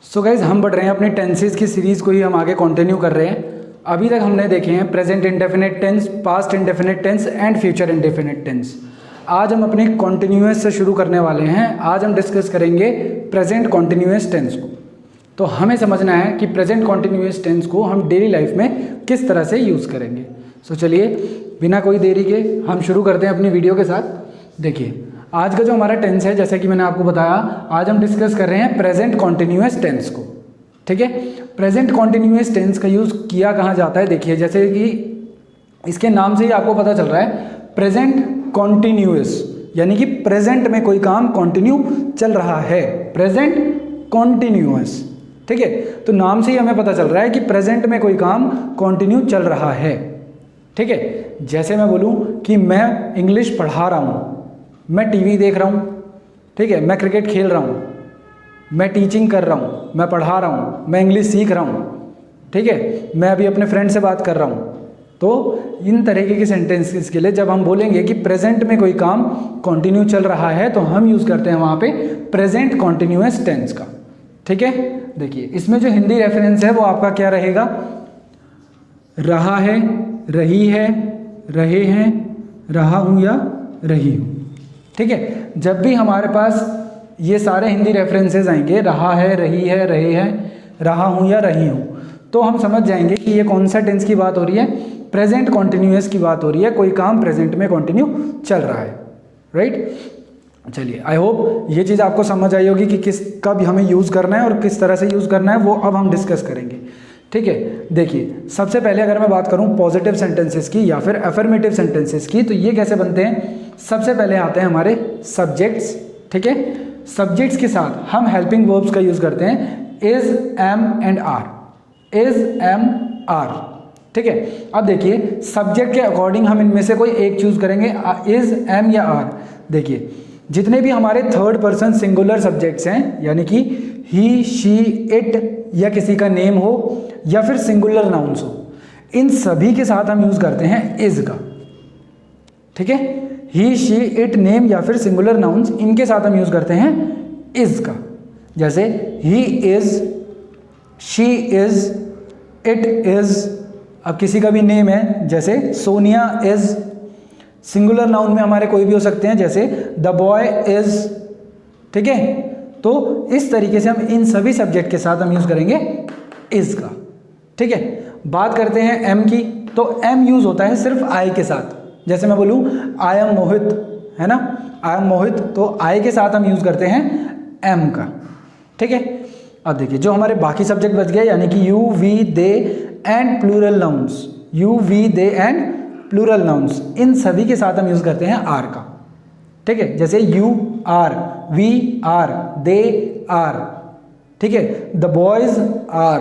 So guys हम बढ़ रहे हैं अपनी टेंसेज की सीरीज़ को ही हम आगे कंटिन्यू कर रहे हैं। अभी तक हमने देखे हैं present indefinite tense, past indefinite tense and future indefinite tense. आज हम अपने कॉन्टिन्यूअस से शुरू करने वाले हैं। आज हम डिस्कस करेंगे प्रेजेंट कॉन्टिन्यूअस टेंस को। तो हमें समझना है कि प्रेजेंट कॉन्टिन्यूअस टेंस को हम डेली लाइफ में किस तरह से यूज़ करेंगे। सो चलिए बिना कोई देरी के हम शुरू करते हैं अपनी वीडियो के साथ। देखिए आज का जो हमारा टेंस है, जैसे कि मैंने आपको बताया, आज हम डिस्कस कर रहे हैं प्रेजेंट कॉन्टिन्यूअस टेंस को। ठीक है, प्रेजेंट कॉन्टिन्यूअस टेंस का यूज़ किया कहाँ जाता है। देखिए जैसे कि इसके नाम से ही आपको पता चल रहा है प्रेजेंट कॉन्टिन्यूअस, यानी कि प्रेजेंट में कोई काम कंटिन्यू चल रहा है। प्रेजेंट कॉन्टिन्यूअस, ठीक है, तो नाम से ही हमें पता चल रहा है कि प्रेजेंट में कोई काम कंटिन्यू चल रहा है। ठीक है, जैसे मैं बोलूँ कि मैं इंग्लिश पढ़ा रहा हूँ, मैं टीवी देख रहा हूँ, ठीक है, मैं क्रिकेट खेल रहा हूँ, मैं टीचिंग कर रहा हूँ, मैं पढ़ा रहा हूँ, मैं इंग्लिश सीख रहा हूँ, ठीक है, मैं अभी अपने फ्रेंड से बात कर रहा हूँ। तो इन तरीके के सेंटेंसेस के लिए जब हम बोलेंगे कि प्रेजेंट में कोई काम कंटिन्यू चल रहा है तो हम यूज़ करते हैं वहाँ पे प्रेजेंट कॉन्टिन्यूअस टेंस का। ठीक है, देखिए इसमें जो हिंदी रेफरेंस है वो आपका क्या रहेगा, रहा है, रही है, रहे हैं, रहा हूँ या रही हूँ। ठीक है, जब भी हमारे पास ये सारे हिंदी रेफरेंसेस आएंगे, रहा है, रही है, रहे हैं, रहा हूँ या रही हूँ, तो हम समझ जाएंगे कि ये कौन सा टेंस की बात हो रही है, प्रेजेंट कॉन्टिन्यूअस की बात हो रही है। कोई काम प्रेजेंट में कंटिन्यू चल रहा है। राइट, चलिए आई होप ये चीज़ आपको समझ आई होगी कि किस कब हमें यूज़ करना है और किस तरह से यूज़ करना है, वो अब हम डिस्कस करेंगे। ठीक है, देखिए सबसे पहले अगर मैं बात करूं पॉजिटिव सेंटेंसेस की या फिर अफर्मेटिव सेंटेंसेस की, तो ये कैसे बनते हैं। सबसे पहले आते हैं हमारे सब्जेक्ट्स। ठीक है, सब्जेक्ट्स के साथ हम हेल्पिंग वर्ब्स का यूज़ करते हैं, is, am and are. Is, am, are. ठीक है, अब देखिए सब्जेक्ट के अकॉर्डिंग हम इनमें से कोई एक चूज़ करेंगे, इज, एम या आर। देखिए जितने भी हमारे थर्ड पर्सन सिंगुलर सब्जेक्ट्स हैं, यानी कि ही, शी, इट या किसी का नेम हो या फिर सिंगुलर नाउन्स हो, इन सभी के साथ हम यूज़ करते हैं इज का। ठीक है, ही, शी, इट, नेम या फिर सिंगुलर नाउन्स, इनके साथ हम यूज़ करते हैं इज का। जैसे he is, she is, it is. अब किसी का भी नेम है, जैसे सोनिया इज। सिंगुलर नाउन में हमारे कोई भी हो सकते हैं, जैसे द बॉय इज। ठीक है, तो इस तरीके से हम इन सभी सब्जेक्ट के साथ हम यूज़ करेंगे इज का। ठीक है, बात करते हैं एम की, तो एम यूज़ होता है सिर्फ आई के साथ। जैसे मैं बोलूँ आई एम मोहित, है ना, आई एम मोहित, तो आई के साथ हम यूज़ करते हैं एम का। ठीक है, अब देखिए जो हमारे बाकी सब्जेक्ट बच गए, यानी कि you, we, they and plural nouns. You, we, they and plural nouns, इन सभी के साथ हम यूज़ करते हैं आर का। ठीक है, जैसे you are, we are, they are. ठीक है, द बॉयज आर,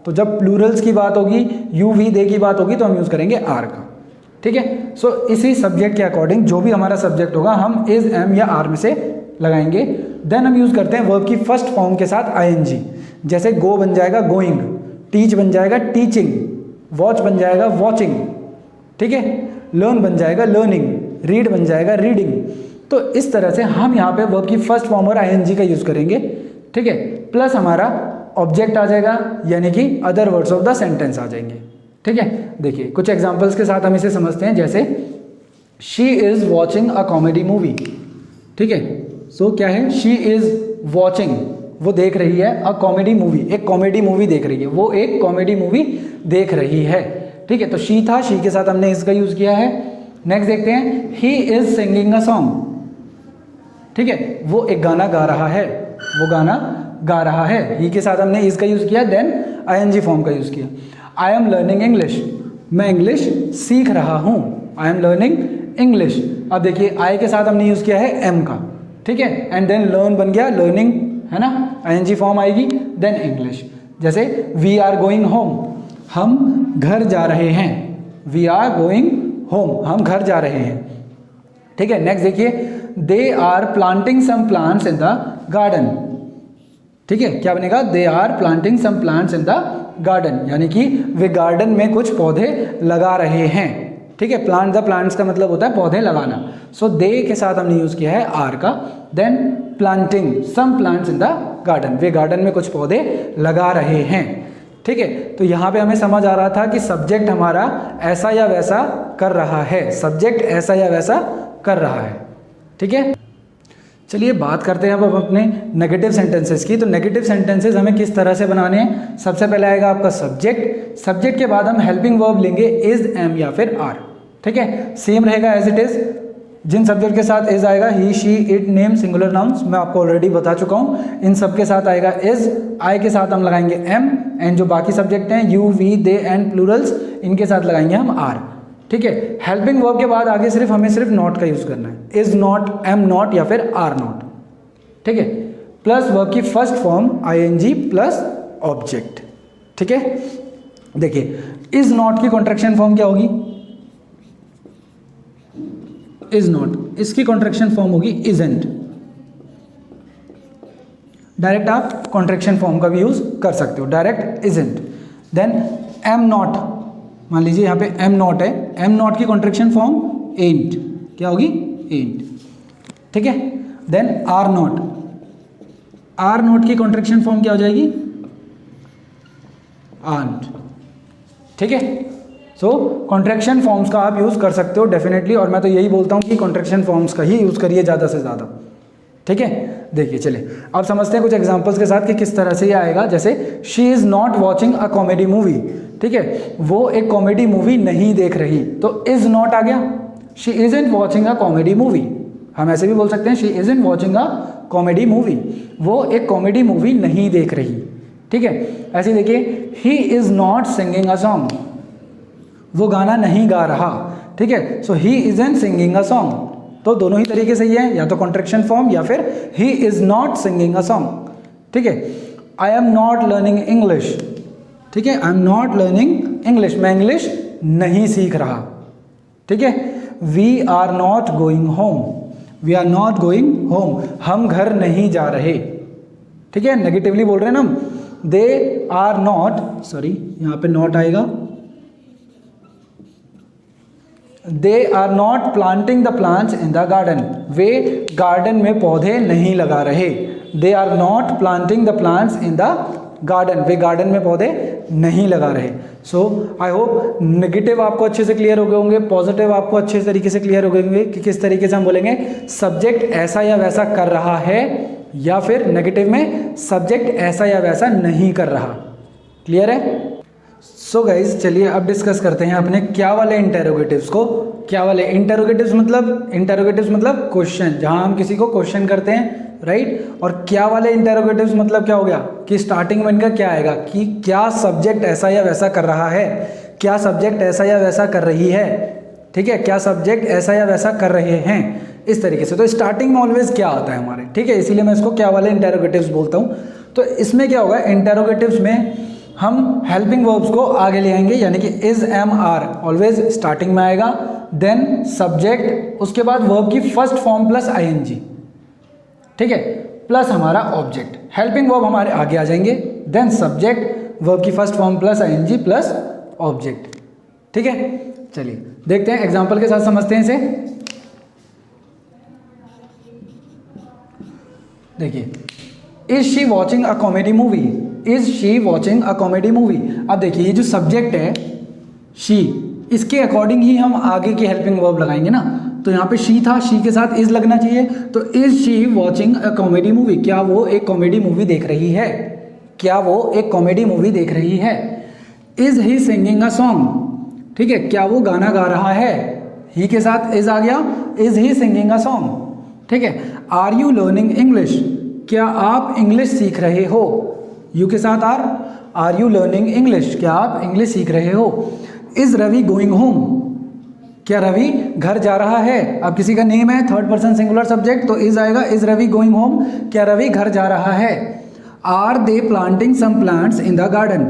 तो जब प्लूरल्स की बात होगी, यू, वी, दे की बात होगी, तो हम यूज़ करेंगे आर का। ठीक है, सो इसी सब्जेक्ट के अकॉर्डिंग जो भी हमारा सब्जेक्ट होगा हम इज, एम या आर में से लगाएंगे। देन हम यूज़ करते हैं वर्ब की फर्स्ट फॉर्म के साथ आईएनजी। जैसे गो बन जाएगा गोइंग, टीच बन जाएगा टीचिंग, वॉच बन जाएगा वॉचिंग। ठीक है, लर्न बन जाएगा लर्निंग, रीड बन जाएगा रीडिंग। तो इस तरह से हम यहाँ पे वर्ब की फर्स्ट फॉर्म और आईएनजी का यूज़ करेंगे। ठीक है, प्लस हमारा ऑब्जेक्ट आ जाएगा, यानी कि other words of the sentence आ जाएंगे। ठीक है, देखिए कुछ एग्जांपल्स के साथ हम इसे समझते हैं। जैसे she is watching a comedy movie. ठीक है, सो क्या है, शी इज़ वॉचिंग, वो देख रही है, अ कॉमेडी मूवी, एक कॉमेडी मूवी देख रही है, वो एक कॉमेडी मूवी देख रही है। ठीक है, तो शी था, शी के साथ हमने इसका यूज़ किया है। नेक्स्ट देखते हैं, he is singing a song. ठीक है, वो एक गाना गा रहा है, वो गाना गा रहा है, ही के साथ हमने इसका यूज़ किया। देन आईएनजी फॉर्म का यूज़ किया। आई एम लर्निंग इंग्लिश, मैं इंग्लिश सीख रहा हूँ, आई एम लर्निंग इंग्लिश। अब देखिए आई के साथ हमने यूज़ किया है एम का। ठीक है, एंड देन लर्न बन गया लर्निंग, है ना, आईएनजी फॉर्म आएगी। देन इंग्लिश, जैसे वी आर गोइंग होम, हम घर जा रहे हैं, वी आर गोइंग होम, हम घर जा रहे हैं। ठीक है, नेक्स्ट देखिए, they are planting some plants in the garden. ठीक है, क्या बनेगा, they are planting some plants in the garden, यानी कि वे गार्डन में कुछ पौधे लगा रहे हैं। ठीक है, प्लांट द प्लांट्स का मतलब होता है पौधे लगाना। सो दे के साथ हमने यूज़ किया है आर का। Then planting some plants in the garden, वे गार्डन में कुछ पौधे लगा रहे हैं। ठीक है, तो यहाँ पे हमें समझ आ रहा था कि सब्जेक्ट हमारा ऐसा या वैसा कर रहा है, सब्जेक्ट ऐसा या वैसा कर रहा है। ठीक है, चलिए बात करते हैं अब अपने नेगेटिव सेंटेंसेस की। तो नेगेटिव सेंटेंसेस हमें किस तरह से बनाने हैं? सबसे पहले आएगा आपका सब्जेक्ट, सब्जेक्ट के बाद हम हेल्पिंग वर्ब लेंगे इज, एम या फिर आर। ठीक है, सेम रहेगा एज इट इज। जिन सब्जेक्ट के साथ इज आएगा, he, she, it, name, singular nouns, मैं आपको ऑलरेडी बता चुका हूँ। इन सब के साथ आएगा इज, आई के साथ हम लगाएंगे एम, एंड जो बाकी सब्जेक्ट हैं you, we, they and plurals, इनके साथ लगाएंगे हम आर। ठीक है, हेल्पिंग वर्ब के बाद आगे हमें सिर्फ नॉट का यूज करना है, इज नॉट, एम नॉट या फिर आर नॉट। ठीक है, प्लस वर्ब की first form ING plus object. ठीक है, देखिए इज नॉट की कॉन्ट्रैक्शन फॉर्म क्या होगी? इज नॉट, इसकी कॉन्ट्रैक्शन फॉर्म होगी इजंट। डायरेक्ट आप कॉन्ट्रैक्शन फॉर्म का भी यूज कर सकते हो, direct isn't. Then am not, मान लीजिए यहाँ पे एम नॉट है, एम नॉट की कॉन्ट्रैक्शन फॉर्म एंट, क्या होगी? एंट। ठीक है, then are not, are not की कॉन्ट्रैक्शन फॉर्म क्या हो जाएगी? आंट। ठीक है, सो कॉन्ट्रैक्शन फॉर्म्स का आप यूज़ कर सकते हो डेफिनेटली, और मैं तो यही बोलता हूँ कि कॉन्ट्रैक्शन फॉर्म्स का ही यूज़ करिए ज़्यादा से ज़्यादा। ठीक है, देखिए चलिए अब समझते हैं कुछ एग्जांपल्स के साथ कि किस तरह से ये आएगा। जैसे she is not watching a comedy movie, ठीक है, वो एक कॉमेडी मूवी नहीं देख रही, तो इज़ नॉट आ गया। She isn't watching a comedy movie, हम ऐसे भी बोल सकते हैं she isn't watching a comedy movie, वो एक कॉमेडी मूवी नहीं देख रही। ठीक है, ऐसे देखिए ही is not singing a song, वो गाना नहीं गा रहा। ठीक है, सो ही इज़न्ट सिंगिंग अ सॉन्ग, तो दोनों ही तरीके से ये है, या तो कॉन्ट्रैक्शन फॉर्म या फिर he is not singing a song. ठीक है, I am not learning English, ठीक है, I am not learning English, मैं इंग्लिश नहीं सीख रहा। ठीक है, we are not going home, we are not going home, हम घर नहीं जा रहे। ठीक है, नेगेटिवली बोल रहे हैं ना हम, दे आर नॉट, सॉरी यहाँ पे नॉट आएगा, they are not planting the plants in the garden, वे गार्डन में पौधे नहीं लगा रहे। They are not planting the plants in the garden, वे गार्डन में पौधे नहीं लगा रहे। सो आई होप नेगेटिव आपको अच्छे से क्लियर हो गए होंगे, पॉजिटिव आपको अच्छे तरीके से क्लियर हो गए होंगे कि किस तरीके से हम बोलेंगे सब्जेक्ट ऐसा या वैसा कर रहा है, या फिर नेगेटिव में सब्जेक्ट ऐसा या वैसा नहीं कर रहा। क्लियर है? सो गाइज चलिए अब डिस्कस करते हैं अपने क्या वाले इंटेरोगेटिव्स को। क्या वाले इंटेरोगेटिव्स मतलब क्वेश्चन, जहां हम किसी को क्वेश्चन करते हैं, राइट। और क्या वाले इंटेरोगेटिव्स मतलब क्या हो गया कि स्टार्टिंग में इनका क्या आएगा कि क्या सब्जेक्ट ऐसा या वैसा कर रहा है, क्या सब्जेक्ट ऐसा या वैसा कर रही है। ठीक है, क्या सब्जेक्ट ऐसा या वैसा कर रहे हैं, इस तरीके से। तो स्टार्टिंग में ऑलवेज क्या आता है हमारे, ठीक है, इसीलिए मैं इसको क्या वाले इंटेरोगेटिव्स बोलता हूँ। तो इसमें क्या होगा, इंटेरोगेटिव्स में हम हेल्पिंग वर्ब्स को आगे ले आएंगे, यानी कि is, am, are always starting में आएगा, देन सब्जेक्ट, उसके बाद वर्ब की फर्स्ट फॉर्म प्लस आईएनजी, ठीक है, प्लस हमारा ऑब्जेक्ट। हेल्पिंग वर्ब हमारे आगे आ जाएंगे, देन सब्जेक्ट, वर्ब की first form plus ING plus object. ठीक है, चलिए देखते हैं एग्जाम्पल के साथ समझते हैं इसे। देखिए, is she watching a comedy movie, is she watching a comedy movie. अब देखिए ये जो सब्जेक्ट है शी, इसके अकॉर्डिंग ही हम आगे की हेल्पिंग वर्ब लगाएंगे ना। तो यहाँ पे शी था, शी के साथ इज लगना चाहिए, तो is she watching a comedy movie, क्या वो एक कॉमेडी मूवी देख रही है, क्या वो एक कॉमेडी मूवी देख रही है। Is he singing a song, ठीक है, क्या वो गाना गा रहा है, ही के साथ इज आ गया, is he singing a song. ठीक है, आर यू लर्निंग इंग्लिश, क्या आप इंग्लिश सीख रहे हो, यू के साथ आर यू लर्निंग इंग्लिश, क्या आप इंग्लिश सीख रहे हो। इज रवि गोइंग होम, क्या रवि घर जा रहा है। अब किसी का नेम है, थर्ड पर्सन सिंगुलर सब्जेक्ट, तो इज आएगा, इज रवि गोइंग होम, क्या रवि घर जा रहा है। Are they planting some plants in the garden,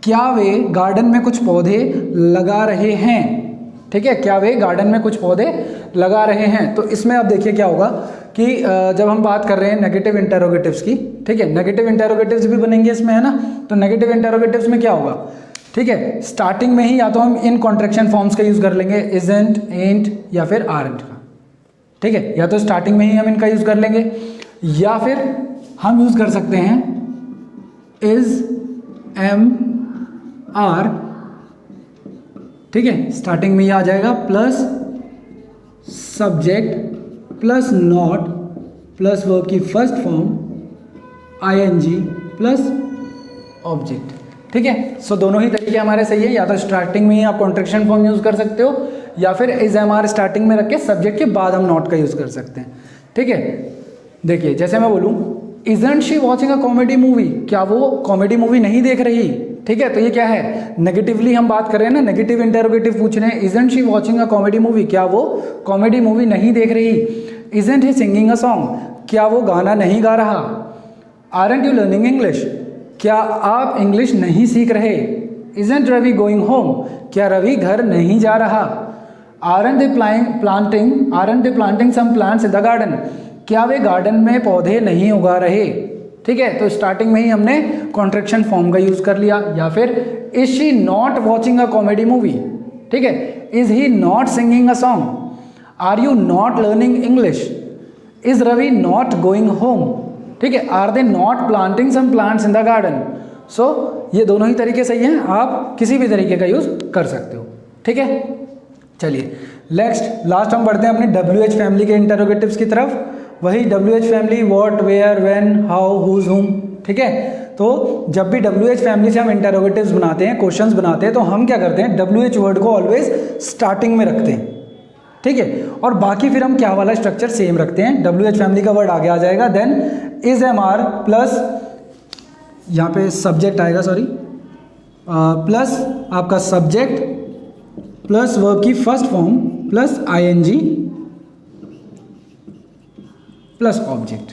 क्या वे गार्डन में कुछ पौधे लगा रहे हैं। ठीक है, क्या वे गार्डन में कुछ पौधे लगा रहे हैं। तो इसमें अब देखिए क्या होगा कि जब हम बात कर रहे हैं नेगेटिव इंटेरोगेटिव्स की, ठीक है, नेगेटिव इंटेरोगेटिव्स भी बनेंगे इसमें, है ना। तो नेगेटिव इंटेरोगेटिव्स में क्या होगा, ठीक है, स्टार्टिंग में ही या तो हम इन कॉन्ट्रैक्शन फॉर्म्स का यूज कर लेंगे, इजंट, एंट या फिर आरंट का। ठीक है, या तो स्टार्टिंग में ही हम इनका यूज कर लेंगे, या फिर हम यूज़ कर सकते हैं इज एम आर, ठीक है, स्टार्टिंग में ये आ जाएगा plus subject plus not plus verb की first form ING plus object, ठीक है। सो दोनों ही तरीके हमारे सही है, या तो स्टार्टिंग में ही आप कॉन्ट्रैक्शन फॉर्म यूज़ कर सकते हो या फिर इज एम आर स्टार्टिंग में रख के सब्जेक्ट के बाद हम नॉट का यूज़ कर सकते हैं, ठीक है। देखिए जैसे मैं बोलूँ isn't she watching a comedy movie, क्या वो कॉमेडी मूवी नहीं देख रही, ठीक है। तो ये क्या है, नेगेटिवली हम बात कर रहे हैं ना, नेगेटिव इंटरोगेटिव पूछ रहे हैं। Isn't she watching a comedy movie, क्या वो कॉमेडी मूवी नहीं देख रही। Isn't he singing a song, क्या वो गाना नहीं गा रहा। आरंट यू लर्निंग इंग्लिश, क्या आप इंग्लिश नहीं सीख रहे। इजंट रवि गोइंग होम, क्या रवि घर नहीं जा रहा। Aren't they planting some plants in the garden, क्या वे गार्डन में पौधे नहीं उगा रहे, ठीक है। तो स्टार्टिंग में ही हमने कॉन्ट्रैक्शन फॉर्म का यूज कर लिया। या फिर is she not watching a comedy movie, ठीक है। Is he not singing a song, are you not learning English, is Ravi not going home, ठीक है। Are they not planting some plants in the garden. So ये दोनों ही तरीके सही हैं, आप किसी भी तरीके का यूज कर सकते हो, ठीक है। चलिए नेक्स्ट लास्ट हम बढ़ते हैं अपनी WH फैमिली के इंटरोगेटिव्स की तरफ। वही WH family what, where, when, how, whose, whom, ठीक है। तो जब भी WH फैमिली से हम इंटरोगेटिव्स बनाते हैं, क्वेश्चंस बनाते हैं, तो हम क्या करते हैं WH वर्ड को ऑलवेज स्टार्टिंग में रखते हैं, ठीक है। और बाकी फिर हम क्या वाला स्ट्रक्चर सेम रखते हैं, WH फैमिली का वर्ड आगे आ जाएगा, then is am are plus यहाँ पे सब्जेक्ट आएगा, सॉरी, प्लस आपका सब्जेक्ट प्लस वर्ब की first form plus ING plus object,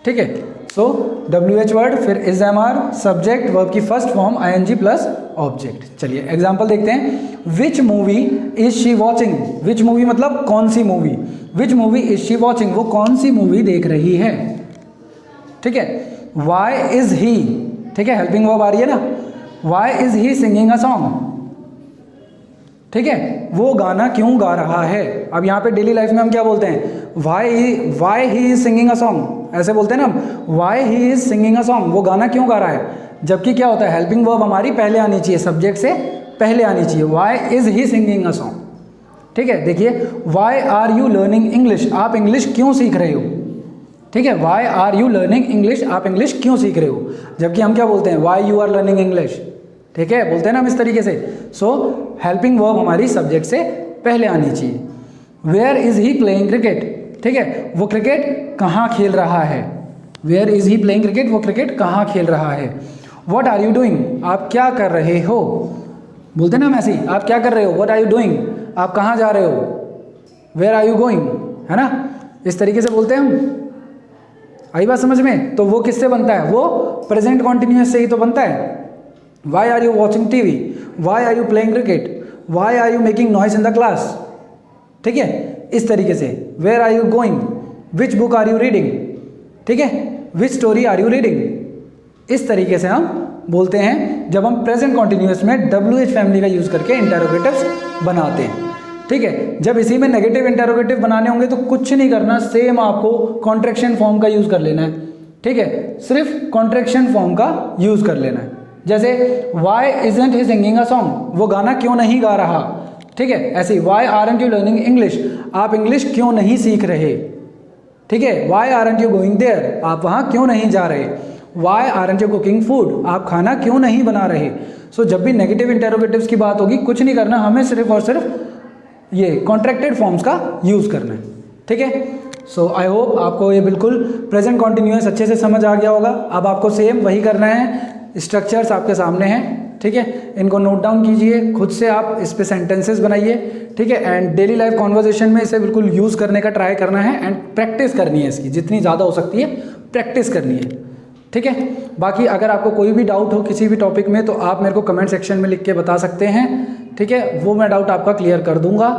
ठीक है। सो WH वर्ड, फिर is am are, subject, verb की first form ING plus object. चलिए एग्जांपल देखते हैं। Which movie is she watching, which movie मतलब कौन सी मूवी, which movie is she watching, वो कौन सी मूवी देख रही है, ठीक है। वाई इज ही, ठीक है, हेल्पिंग वर्ब आ रही है ना, why is he singing a song, ठीक है, वो गाना क्यों गा रहा है। अब यहाँ पे डेली लाइफ में हम क्या बोलते हैं, why he is singing a song, ऐसे बोलते हैं ना हम, why he is singing a song, वो गाना क्यों गा रहा है। जबकि क्या होता है, हेल्पिंग वर्ब हमारी पहले आनी चाहिए, सब्जेक्ट से पहले आनी चाहिए। Why is he singing a song, ठीक है। देखिए why are you learning English, आप इंग्लिश क्यों सीख रहे हो, ठीक है। Why are you learning English, आप इंग्लिश क्यों सीख रहे हो। जबकि हम क्या बोलते हैं, why you are learning English, ठीक है, बोलते हैं ना हम इस तरीके से। सो हेल्पिंग वर्ब हमारी सब्जेक्ट से पहले आनी चाहिए। Where is he playing cricket, ठीक है, वो क्रिकेट कहाँ खेल रहा है। Where is he playing cricket, वो क्रिकेट कहाँ खेल रहा है। व्हाट आर यू डूइंग, आप क्या कर रहे हो, बोलते हैं ना हम ऐसे ही, आप क्या कर रहे हो। व्हाट आर यू डूइंग, आप कहाँ जा रहे हो। वेयर आर यू गोइंग, है ना, इस तरीके से बोलते हैं हम। आई बात समझ में। तो वो किससे बनता है, वो प्रेजेंट कॉन्टिन्यूअस से ही तो बनता है। Why are you watching TV, why are you playing cricket, why are you making noise in the class, ठीक है, इस तरीके से। Where are you going, which book are you reading, ठीक है, which story are you reading, इस तरीके से हम बोलते हैं जब हम प्रेजेंट कॉन्टिन्यूअस में WH फैमिली का यूज़ करके इंटरोगेटिव्स बनाते हैं, ठीक है। जब इसी में नेगेटिव इंटरोगेटिव बनाने होंगे तो कुछ नहीं करना, सेम आपको कॉन्ट्रैक्शन फॉर्म का यूज़ कर लेना है, ठीक है, सिर्फ कॉन्ट्रैक्शन फॉर्म का यूज़ कर लेना है। जैसे why isn't he singing a song, वो गाना क्यों नहीं गा रहा, ठीक है। ऐसे ही why aren't you learning English, आप इंग्लिश क्यों नहीं सीख रहे, ठीक है। Why aren't you going there, आप वहाँ क्यों नहीं जा रहे। Why aren't you cooking food, आप खाना क्यों नहीं बना रहे। सो जब भी नेगेटिव इंटरोगेटिव्स की बात होगी कुछ नहीं करना, हमें सिर्फ और सिर्फ ये कॉन्ट्रैक्टेड फॉर्म्स का यूज़ करना है, ठीक है। सो आई होप आपको ये बिल्कुल प्रेजेंट कॉन्टिन्यूअस अच्छे से समझ आ गया होगा। अब आपको सेम वही करना है, स्ट्रक्चर्स आपके सामने हैं, ठीक है, इनको नोट डाउन कीजिए, खुद से आप इस पे सेंटेंसेस बनाइए, ठीक है। एंड डेली लाइफ कॉन्वर्जेशन में इसे बिल्कुल यूज़ करने का ट्राई करना है एंड प्रैक्टिस करनी है, इसकी जितनी ज़्यादा हो सकती है प्रैक्टिस करनी है, ठीक है। बाकी अगर आपको कोई भी डाउट हो किसी भी टॉपिक में तो आप मेरे को कमेंट सेक्शन में लिख के बता सकते हैं, ठीक है, वो मैं डाउट आपका क्लियर कर दूंगा।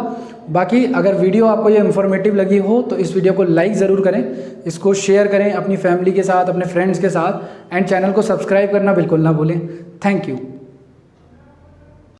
बाकी अगर वीडियो आपको ये इन्फॉर्मेटिव लगी हो तो इस वीडियो को लाइक ज़रूर करें, इसको शेयर करें अपनी फैमिली के साथ, अपने फ्रेंड्स के साथ, एंड चैनल को सब्सक्राइब करना बिल्कुल ना भूलें। Thank you.